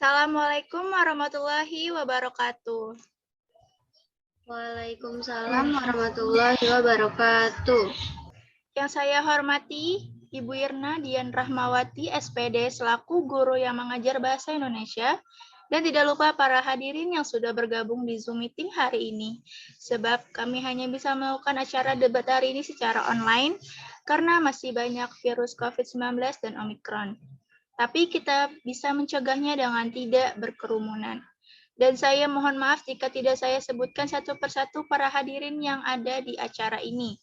Assalamualaikum warahmatullahi wabarakatuh. Waalaikumsalam warahmatullahi wabarakatuh. Yang saya hormati, Ibu Irna Dian Rahmawati, SPD, selaku guru yang mengajar Bahasa Indonesia, dan tidak lupa para hadirin yang sudah bergabung di Zoom meeting hari ini. Sebab kami hanya bisa melakukan acara debat hari ini secara online, karena masih banyak virus COVID-19 dan Omikron. Tapi kita bisa mencegahnya dengan tidak berkerumunan. Dan saya mohon maaf jika tidak saya sebutkan satu persatu para hadirin yang ada di acara ini.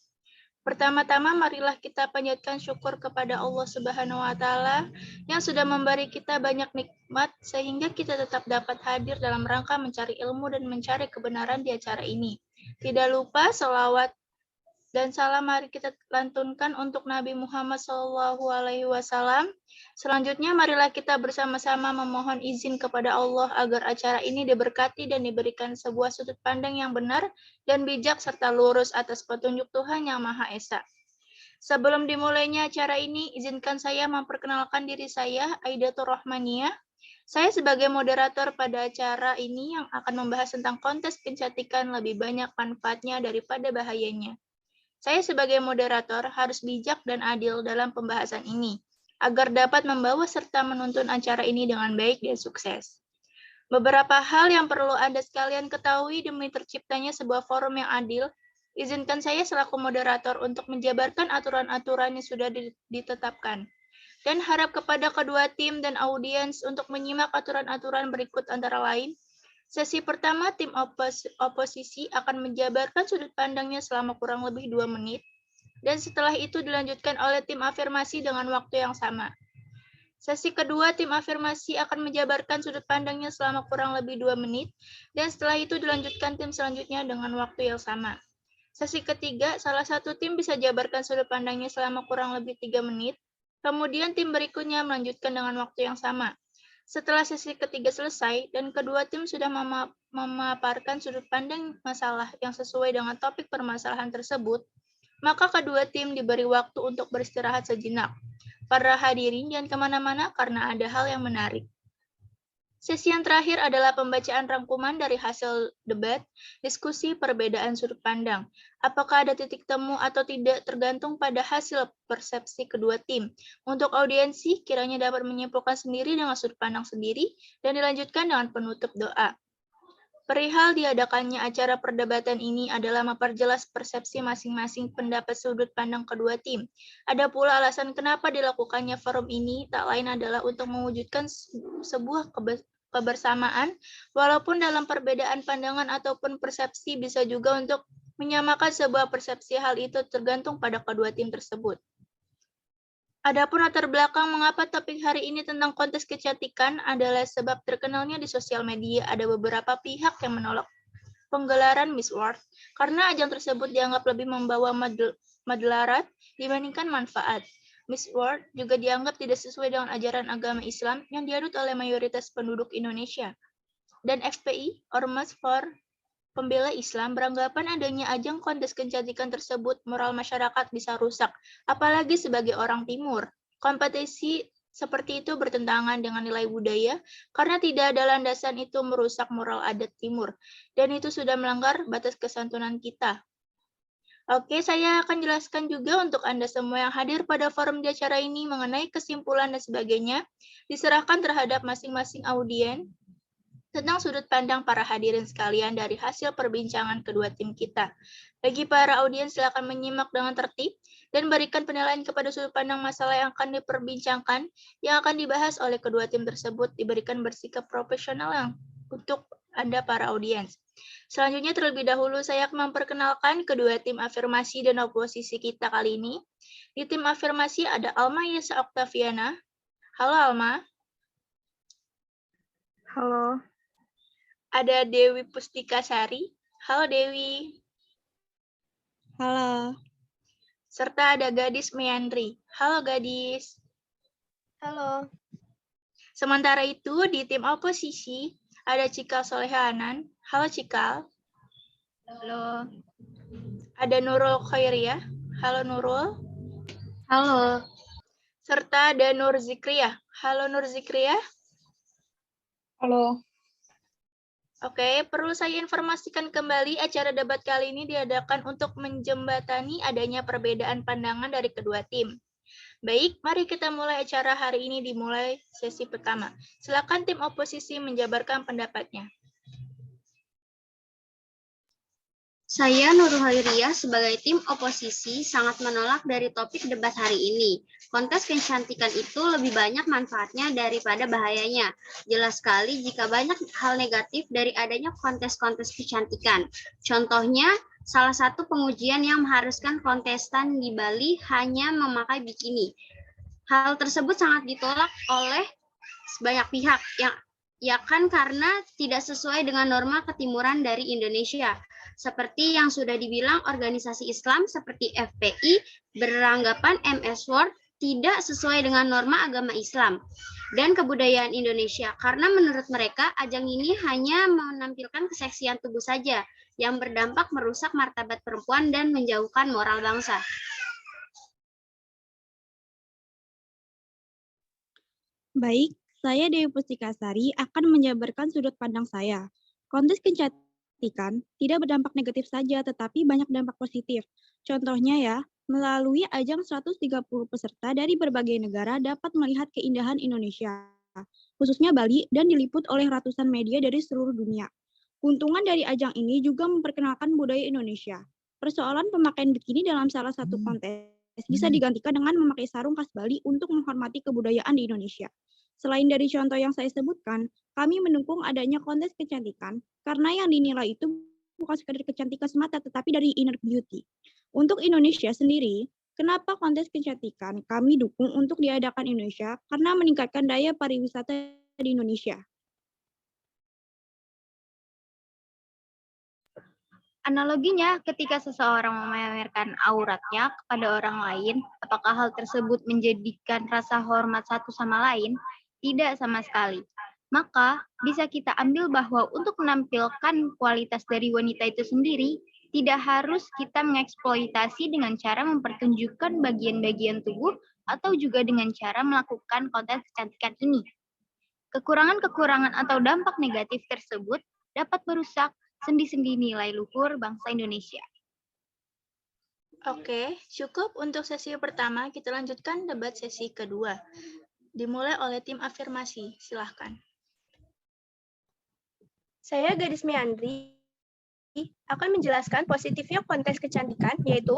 Pertama-tama marilah kita panjatkan syukur kepada Allah Subhanahu wa taala yang sudah memberi kita banyak nikmat sehingga kita tetap dapat hadir dalam rangka mencari ilmu dan mencari kebenaran di acara ini. Tidak lupa sholawat dan salam mari kita lantunkan untuk Nabi Muhammad SAW. Selanjutnya marilah kita bersama-sama memohon izin kepada Allah agar acara ini diberkati dan diberikan sebuah sudut pandang yang benar dan bijak serta lurus atas petunjuk Tuhan Yang Maha Esa. Sebelum dimulainya acara ini, izinkan saya memperkenalkan diri saya, Aidatul Rahmania. Saya sebagai moderator pada acara ini yang akan membahas tentang kontes kecantikan lebih banyak manfaatnya daripada bahayanya. Saya sebagai moderator harus bijak dan adil dalam pembahasan ini, agar dapat membawa serta menuntun acara ini dengan baik dan sukses. Beberapa hal yang perlu Anda sekalian ketahui demi terciptanya sebuah forum yang adil, izinkan saya selaku moderator untuk menjabarkan aturan-aturan yang sudah ditetapkan. Dan harap kepada kedua tim dan audiens untuk menyimak aturan-aturan berikut antara lain. Sesi pertama, tim oposisi akan menjabarkan sudut pandangnya selama kurang lebih 2 menit, dan setelah itu dilanjutkan oleh tim afirmasi dengan waktu yang sama. Sesi kedua, tim afirmasi akan menjabarkan sudut pandangnya selama kurang lebih 2 menit, dan setelah itu dilanjutkan tim selanjutnya dengan waktu yang sama. Sesi ketiga, salah satu tim bisa jabarkan sudut pandangnya selama kurang lebih 3 menit, kemudian tim berikutnya melanjutkan dengan waktu yang sama. Setelah sesi ketiga selesai dan kedua tim sudah memaparkan sudut pandang masalah yang sesuai dengan topik permasalahan tersebut, maka kedua tim diberi waktu untuk beristirahat sejenak. Para hadirin jangan kemana-mana karena ada hal yang menarik. Sesi yang terakhir adalah pembacaan rangkuman dari hasil debat, diskusi perbedaan sudut pandang. Apakah ada titik temu atau tidak tergantung pada hasil persepsi kedua tim. Untuk audiensi, kiranya dapat menyimpulkan sendiri dengan sudut pandang sendiri dan dilanjutkan dengan penutup doa. Perihal diadakannya acara perdebatan ini adalah memperjelas persepsi masing-masing pendapat sudut pandang kedua tim. Ada pula alasan kenapa dilakukannya forum ini, tak lain adalah untuk mewujudkan sebuah kebersamaan, walaupun dalam perbedaan pandangan ataupun persepsi bisa juga untuk menyamakan sebuah persepsi. Hal itu tergantung pada kedua tim tersebut. Adapun latar belakang mengapa topik hari ini tentang kontes kecantikan adalah sebab terkenalnya di sosial media ada beberapa pihak yang menolak penggelaran Miss World karena ajang tersebut dianggap lebih membawa madlarat dibandingkan manfaat. Miss World juga dianggap tidak sesuai dengan ajaran agama Islam yang dianut oleh mayoritas penduduk Indonesia. Dan FPI, Ormas for Pembela Islam, beranggapan adanya ajang kontes kecantikan tersebut moral masyarakat bisa rusak, apalagi sebagai orang Timur. Kompetisi seperti itu bertentangan dengan nilai budaya karena tidak ada landasan itu merusak moral adat Timur, dan itu sudah melanggar batas kesantunan kita. Oke, saya akan jelaskan juga untuk Anda semua yang hadir pada forum di acara ini mengenai kesimpulan dan sebagainya, diserahkan terhadap masing-masing audien tentang sudut pandang para hadirin sekalian dari hasil perbincangan kedua tim kita. Bagi para audiens, silakan menyimak dengan tertib dan berikan penilaian kepada sudut pandang masalah yang akan diperbincangkan, yang akan dibahas oleh kedua tim tersebut, diberikan bersikap profesional yang untuk Anda para audiens. Selanjutnya terlebih dahulu saya akan memperkenalkan kedua tim afirmasi dan oposisi kita kali ini. Di tim afirmasi ada Alma Yesa Oktaviana. Halo Alma. Halo. Ada Dewi Pustika Sari. Halo Dewi. Halo. Serta ada Gadis Meandri. Halo Gadis. Halo. Sementara itu di tim oposisi ada Cikal Solehanan. Halo Cikal. Halo. Ada Nurul Khairiyah. Halo Nurul. Halo. Serta ada Nur Zikriyah. Halo Nur Zikriyah. Halo. Oke, perlu saya informasikan kembali acara debat kali ini diadakan untuk menjembatani adanya perbedaan pandangan dari kedua tim. Baik, mari kita mulai acara hari ini dimulai sesi pertama. Silakan tim oposisi menjabarkan pendapatnya. Saya Nurul Hairiyah sebagai tim oposisi sangat menolak dari topik debat hari ini. Kontes kecantikan itu lebih banyak manfaatnya daripada bahayanya. Jelas sekali jika banyak hal negatif dari adanya kontes-kontes kecantikan. Contohnya, salah satu pengujian yang mengharuskan kontestan di Bali hanya memakai bikini. Hal tersebut sangat ditolak oleh banyak pihak karena tidak sesuai dengan norma ketimuran dari Indonesia. Seperti yang sudah dibilang organisasi Islam seperti FPI beranggapan MS Word tidak sesuai dengan norma agama Islam dan kebudayaan Indonesia karena menurut mereka ajang ini hanya menampilkan keseksian tubuh saja yang berdampak merusak martabat perempuan dan menjauhkan moral bangsa. Baik, saya Dewi Pustikasari akan menjabarkan sudut pandang saya. Kontes kecantikan tidak berdampak negatif saja, tetapi banyak dampak positif. Contohnya ya, melalui ajang 130 peserta dari berbagai negara dapat melihat keindahan Indonesia, khususnya Bali, dan diliput oleh ratusan media dari seluruh dunia. Keuntungan dari ajang ini juga memperkenalkan budaya Indonesia. Persoalan pemakaian bikini dalam salah satu kontes bisa digantikan dengan memakai sarung khas Bali untuk menghormati kebudayaan di Indonesia. Selain dari contoh yang saya sebutkan, kami mendukung adanya kontes kecantikan karena yang dinilai itu bukan sekedar kecantikan semata, tetapi dari inner beauty. Untuk Indonesia sendiri, kenapa kontes kecantikan kami dukung untuk diadakan Indonesia? Karena meningkatkan daya pariwisata di Indonesia. Analoginya, ketika seseorang memamerkan auratnya kepada orang lain, apakah hal tersebut menjadikan rasa hormat satu sama lain? Tidak sama sekali. Maka, bisa kita ambil bahwa untuk menampilkan kualitas dari wanita itu sendiri, tidak harus kita mengeksploitasi dengan cara mempertunjukkan bagian-bagian tubuh atau juga dengan cara melakukan konten kecantikan ini. Kekurangan-kekurangan atau dampak negatif tersebut dapat merusak sendi-sendi nilai luhur bangsa Indonesia. Oke, cukup untuk sesi pertama. Kita lanjutkan debat sesi kedua. Dimulai oleh tim afirmasi. Silahkan. Saya Gadis Meandri akan menjelaskan positifnya kontes kecantikan, yaitu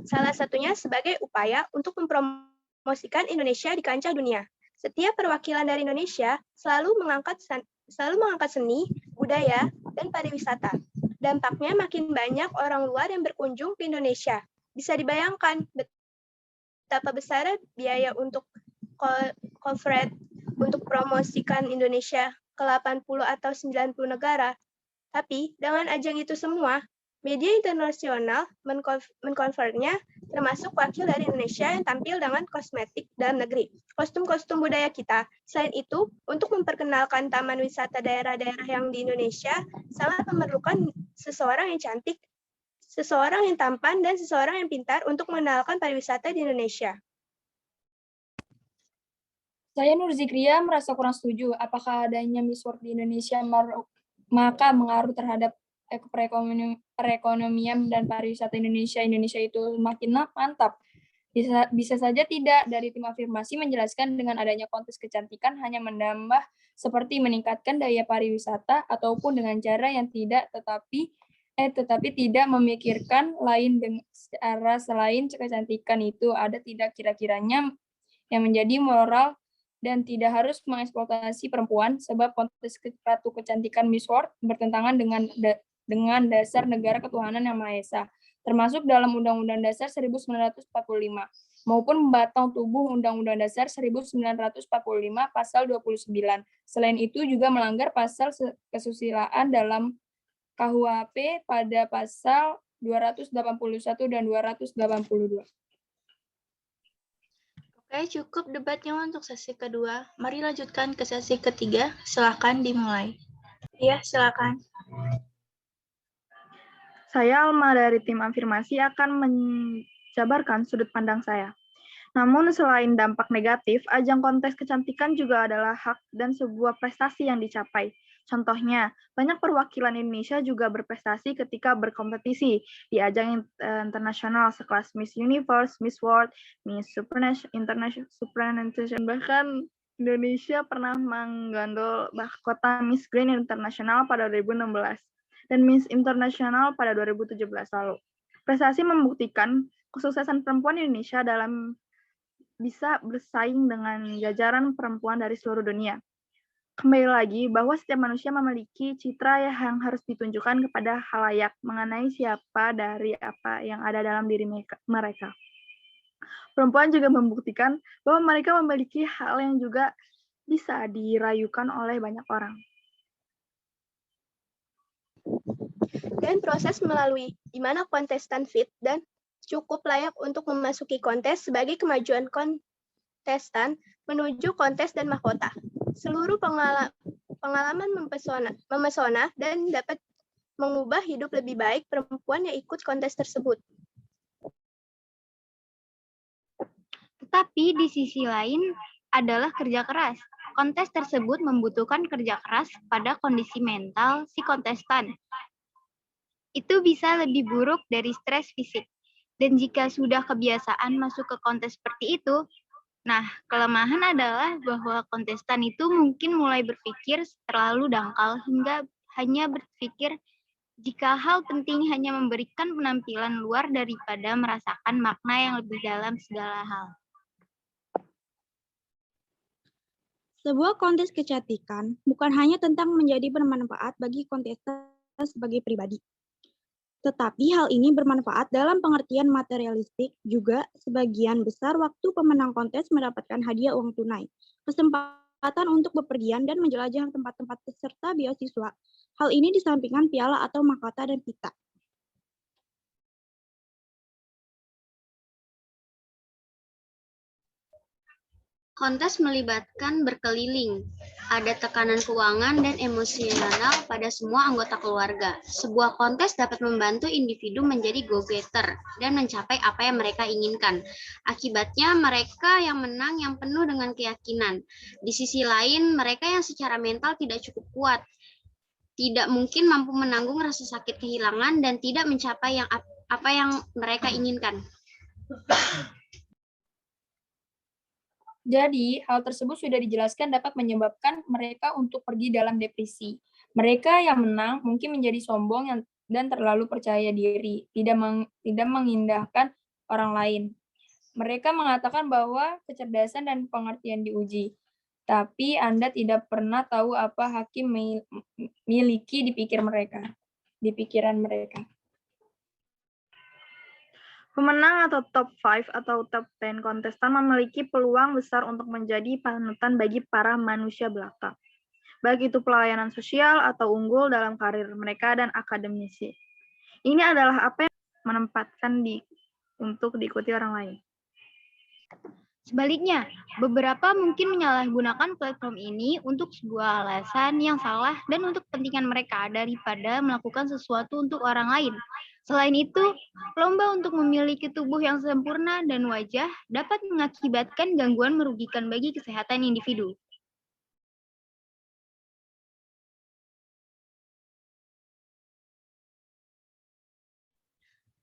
salah satunya sebagai upaya untuk mempromosikan Indonesia di kancah dunia. Setiap perwakilan dari Indonesia selalu mengangkat seni, budaya, dan pariwisata. Dampaknya makin banyak orang luar yang berkunjung ke Indonesia. Bisa dibayangkan betapa besar biaya untuk coverage untuk promosikan Indonesia ke 80 atau 90 negara. Tapi dengan ajang itu semua, media internasional mengcovernya, termasuk wakil dari Indonesia yang tampil dengan kosmetik dalam negeri, kostum-kostum budaya kita. Selain itu, untuk memperkenalkan taman wisata daerah-daerah yang di Indonesia, sangat memerlukan seseorang yang cantik, seseorang yang tampan, dan seseorang yang pintar untuk mengenalkan pariwisata di Indonesia. Saya Nur Zikria merasa kurang setuju. Apakah adanya Miss World di Indonesia maka mengaruh terhadap perekonomian dan pariwisata Indonesia itu makin mantap? Bisa saja tidak. Dari tim afirmasi menjelaskan dengan adanya kontes kecantikan hanya menambah seperti meningkatkan daya pariwisata ataupun dengan cara yang tetapi tidak memikirkan lain secara selain kecantikan itu ada tidak kira-kiranya yang menjadi moral dan tidak harus mengeksploitasi perempuan sebab kontes ratu kecantikan Miss World bertentangan dengan dasar negara ketuhanan yang Maha Esa, termasuk dalam Undang-Undang Dasar 1945 maupun batang tubuh Undang-Undang Dasar 1945 pasal 29. Selain itu juga melanggar pasal kesusilaan dalam KUHP pada pasal 281 dan 282. Oke, cukup debatnya untuk sesi kedua. Mari lanjutkan ke sesi ketiga. Silakan dimulai. Iya, silakan. Saya Alma dari tim afirmasi akan menjabarkan sudut pandang saya. Namun selain dampak negatif, ajang kontes kecantikan juga adalah hak dan sebuah prestasi yang dicapai. Contohnya, banyak perwakilan Indonesia juga berprestasi ketika berkompetisi di ajang internasional sekelas Miss Universe, Miss World, Miss Supranational, bahkan Indonesia pernah menggandol mahkota Miss Grand Internasional pada 2016 dan Miss Internasional pada 2017 lalu. Prestasi membuktikan kesuksesan perempuan Indonesia dalam bisa bersaing dengan jajaran perempuan dari seluruh dunia. Kembali lagi bahwa setiap manusia memiliki citra yang harus ditunjukkan kepada khalayak mengenai siapa dari apa yang ada dalam diri mereka. Perempuan juga membuktikan bahwa mereka memiliki hal yang juga bisa dirayukan oleh banyak orang. Dan proses melalui di mana kontestan fit dan cukup layak untuk memasuki kontes sebagai kemajuan kontestan menuju kontes dan mahkota. Seluruh pengalaman memesona dan dapat mengubah hidup lebih baik perempuan yang ikut kontes tersebut. Tetapi di sisi lain adalah kerja keras. Kontes tersebut membutuhkan kerja keras pada kondisi mental si kontestan. Itu bisa lebih buruk dari stres fisik. Dan jika sudah kebiasaan masuk ke kontes seperti itu, nah, kelemahan adalah bahwa kontestan itu mungkin mulai berpikir terlalu dangkal hingga hanya berpikir jika hal penting hanya memberikan penampilan luar daripada merasakan makna yang lebih dalam segala hal. Sebuah kontes kecantikan bukan hanya tentang menjadi bermanfaat bagi kontestan sebagai pribadi, tetapi hal ini bermanfaat dalam pengertian materialistik juga. Sebagian besar waktu pemenang kontes mendapatkan hadiah uang tunai, kesempatan untuk bepergian dan menjelajah tempat-tempat peserta beasiswa. Hal ini disampingkan piala atau mahkota dan pita. Kontes melibatkan berkeliling. Ada tekanan keuangan dan emosional pada semua anggota keluarga. Sebuah kontes dapat membantu individu menjadi go-getter dan mencapai apa yang mereka inginkan. Akibatnya mereka yang menang yang penuh dengan keyakinan. Di sisi lain, mereka yang secara mental tidak cukup kuat, tidak mungkin mampu menanggung rasa sakit kehilangan dan tidak mencapai apa yang mereka inginkan. Jadi, hal tersebut sudah dijelaskan dapat menyebabkan mereka untuk pergi dalam depresi. Mereka yang menang mungkin menjadi sombong dan terlalu percaya diri, tidak mengindahkan orang lain. Mereka mengatakan bahwa kecerdasan dan pengertian diuji, tapi Anda tidak pernah tahu apa hakim miliki di pikiran mereka. Pemenang atau top 5 atau top 10 kontestan memiliki peluang besar untuk menjadi panutan bagi para manusia belaka, baik itu pelayanan sosial atau unggul dalam karir mereka dan akademisi. Ini adalah apa yang menempatkan untuk diikuti orang lain. Sebaliknya, beberapa mungkin menyalahgunakan platform ini untuk sebuah alasan yang salah dan untuk kepentingan mereka daripada melakukan sesuatu untuk orang lain. Selain itu, lomba untuk memiliki tubuh yang sempurna dan wajah dapat mengakibatkan gangguan merugikan bagi kesehatan individu.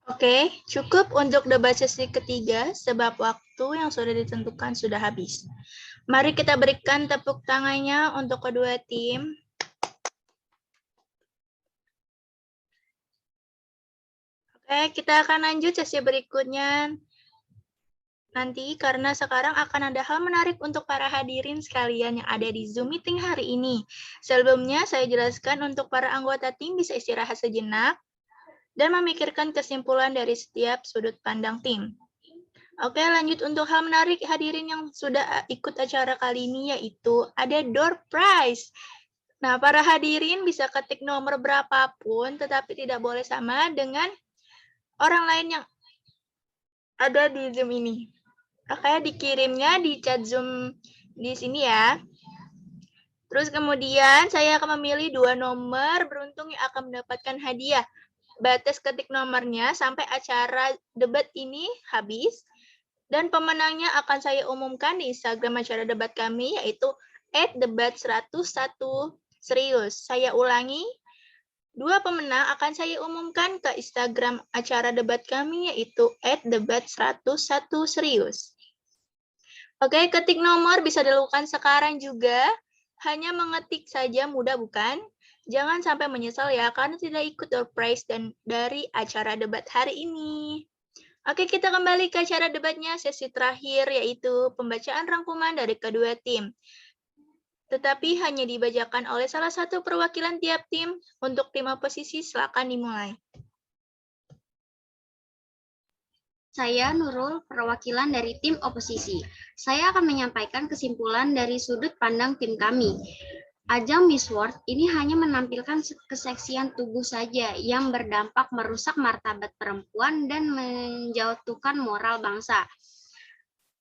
Oke, cukup untuk debat sesi ketiga sebab waktu yang sudah ditentukan sudah habis. Mari kita berikan tepuk tangannya untuk kedua tim. Oke, kita akan lanjut sesi berikutnya nanti karena sekarang akan ada hal menarik untuk para hadirin sekalian yang ada di Zoom meeting hari ini. Sebelumnya saya jelaskan untuk para anggota tim bisa istirahat sejenak dan memikirkan kesimpulan dari setiap sudut pandang tim. Oke, lanjut untuk hal menarik hadirin yang sudah ikut acara kali ini yaitu ada door prize. Nah, para hadirin bisa ketik nomor berapapun tetapi tidak boleh sama dengan orang lain yang ada di Zoom ini. Oke, dikirimnya di chat Zoom di sini ya. Terus kemudian saya akan memilih 2 nomor beruntung yang akan mendapatkan hadiah. Batas ketik nomornya sampai acara debat ini habis. Dan pemenangnya akan saya umumkan di Instagram acara debat kami, yaitu @debat101 serius. Saya ulangi, 2 pemenang akan saya umumkan ke Instagram acara debat kami, yaitu @debat101 serius. Oke, ketik nomor bisa dilakukan sekarang juga. Hanya mengetik saja, mudah bukan? Jangan sampai menyesal ya, karena tidak ikut door prize dan dari acara debat hari ini. Oke, kita kembali ke acara debatnya, sesi terakhir, yaitu pembacaan rangkuman dari kedua tim. Tetapi hanya dibacakan oleh salah satu perwakilan tiap tim. Untuk tim oposisi, silakan dimulai. Saya Nurul, perwakilan dari tim oposisi. Saya akan menyampaikan kesimpulan dari sudut pandang tim kami. Ajang Miss World ini hanya menampilkan keseksian tubuh saja yang berdampak merusak martabat perempuan dan menjatuhkan moral bangsa.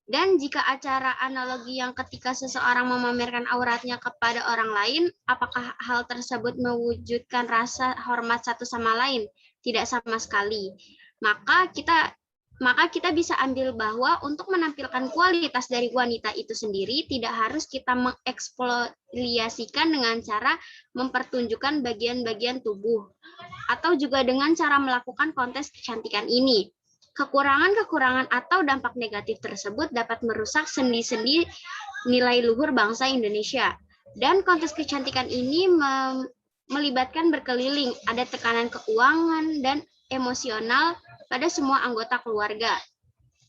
Dan jika acara analogi yang ketika seseorang memamerkan auratnya kepada orang lain, apakah hal tersebut mewujudkan rasa hormat satu sama lain? Tidak sama sekali. Maka kita bisa ambil bahwa untuk menampilkan kualitas dari wanita itu sendiri tidak harus kita mengeksplosiasikan dengan cara mempertunjukkan bagian-bagian tubuh atau juga dengan cara melakukan kontes kecantikan ini. Kekurangan-kekurangan atau dampak negatif tersebut dapat merusak sendi-sendi nilai luhur bangsa Indonesia. Dan kontes kecantikan ini melibatkan berkeliling, ada tekanan keuangan dan emosional pada semua anggota keluarga.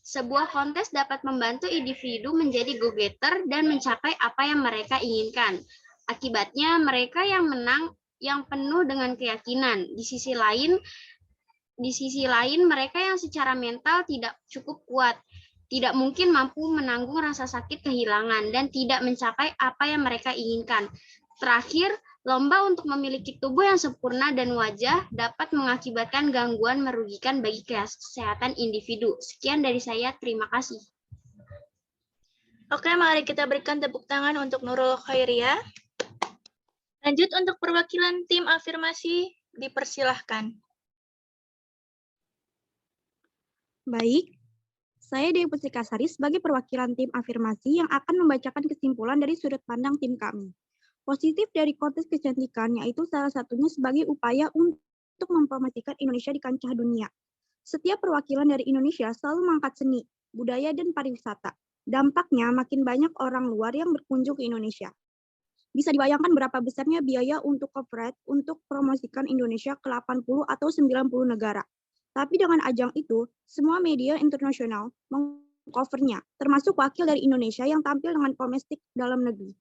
Sebuah kontes dapat membantu individu menjadi go-getter dan mencapai apa yang mereka inginkan. Akibatnya mereka yang menang yang penuh dengan keyakinan. Di sisi lain mereka yang secara mental tidak cukup kuat, tidak mungkin mampu menanggung rasa sakit kehilangan dan tidak mencapai apa yang mereka inginkan. Terakhir, lomba untuk memiliki tubuh yang sempurna dan wajah dapat mengakibatkan gangguan merugikan bagi kesehatan individu. Sekian dari saya, terima kasih. Oke, mari kita berikan tepuk tangan untuk Nurul Khairia. Lanjut untuk perwakilan tim afirmasi, dipersilahkan. Baik, saya Dewi Pustikasari sebagai perwakilan tim afirmasi yang akan membacakan kesimpulan dari sudut pandang tim kami. Positif dari kontes kecantikan yaitu salah satunya sebagai upaya untuk mempromosikan Indonesia di kancah dunia. Setiap perwakilan dari Indonesia selalu mengangkat seni, budaya, dan pariwisata. Dampaknya makin banyak orang luar yang berkunjung ke Indonesia. Bisa dibayangkan berapa besarnya biaya untuk corporate untuk promosikan Indonesia ke 80 atau 90 negara. Tapi dengan ajang itu, semua media internasional meng-covernya, termasuk wakil dari Indonesia yang tampil dengan domestik dalam negeri.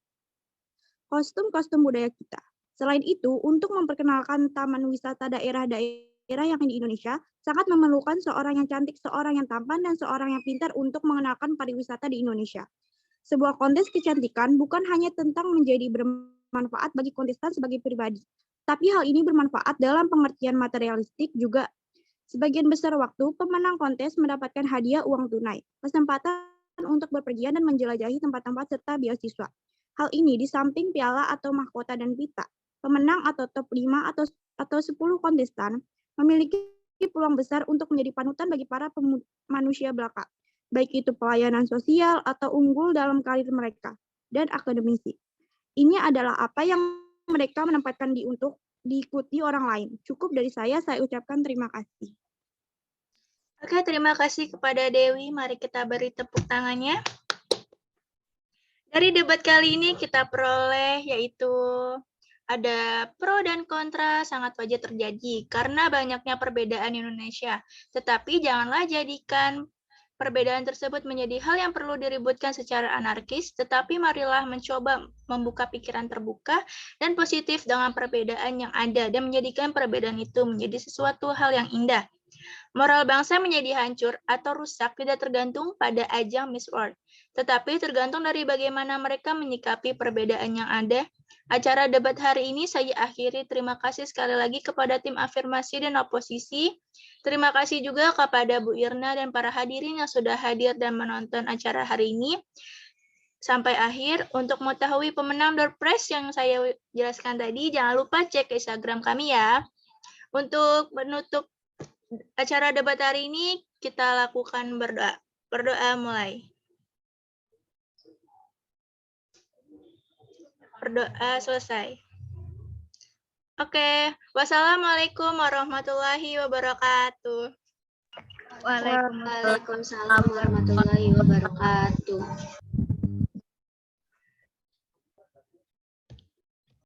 Kostum-kostum budaya kita. Selain itu, untuk memperkenalkan taman wisata daerah-daerah yang di Indonesia, sangat memerlukan seorang yang cantik, seorang yang tampan, dan seorang yang pintar untuk mengenalkan pariwisata di Indonesia. Sebuah kontes kecantikan bukan hanya tentang menjadi bermanfaat bagi kontestan sebagai pribadi, tapi hal ini bermanfaat dalam pengertian materialistik juga. Sebagian besar waktu, pemenang kontes mendapatkan hadiah uang tunai, kesempatan untuk berpergian dan menjelajahi tempat-tempat serta beasiswa. Hal ini di samping piala atau mahkota dan pita, pemenang atau top 5 atau 10 kontestan memiliki peluang besar untuk menjadi panutan bagi para manusia belaka, baik itu pelayanan sosial atau unggul dalam karir mereka, dan akademisi. Ini adalah apa yang mereka menempatkan untuk diikuti orang lain. Cukup dari saya ucapkan terima kasih. Oke, terima kasih kepada Dewi. Mari kita beri tepuk tangannya. Dari debat kali ini kita peroleh yaitu ada pro dan kontra sangat wajar terjadi karena banyaknya perbedaan Indonesia. Tetapi janganlah jadikan perbedaan tersebut menjadi hal yang perlu diributkan secara anarkis, tetapi marilah mencoba membuka pikiran terbuka dan positif dengan perbedaan yang ada dan menjadikan perbedaan itu menjadi sesuatu hal yang indah. Moral bangsa menjadi hancur atau rusak tidak tergantung pada ajang Miss World, tetapi tergantung dari bagaimana mereka menyikapi perbedaan yang ada. Acara debat hari ini saya akhiri. Terima kasih sekali lagi kepada tim afirmasi dan oposisi. Terima kasih juga kepada Bu Irna dan para hadirin yang sudah hadir dan menonton acara hari ini. Sampai akhir, untuk mengetahui pemenang door prize yang saya jelaskan tadi, jangan lupa cek ke Instagram kami ya. Untuk menutup acara debat hari ini, kita lakukan berdoa. Berdoa mulai. Berdoa selesai. Oke, wassalamualaikum warahmatullahi wabarakatuh. Waalaikumsalam warahmatullahi wabarakatuh.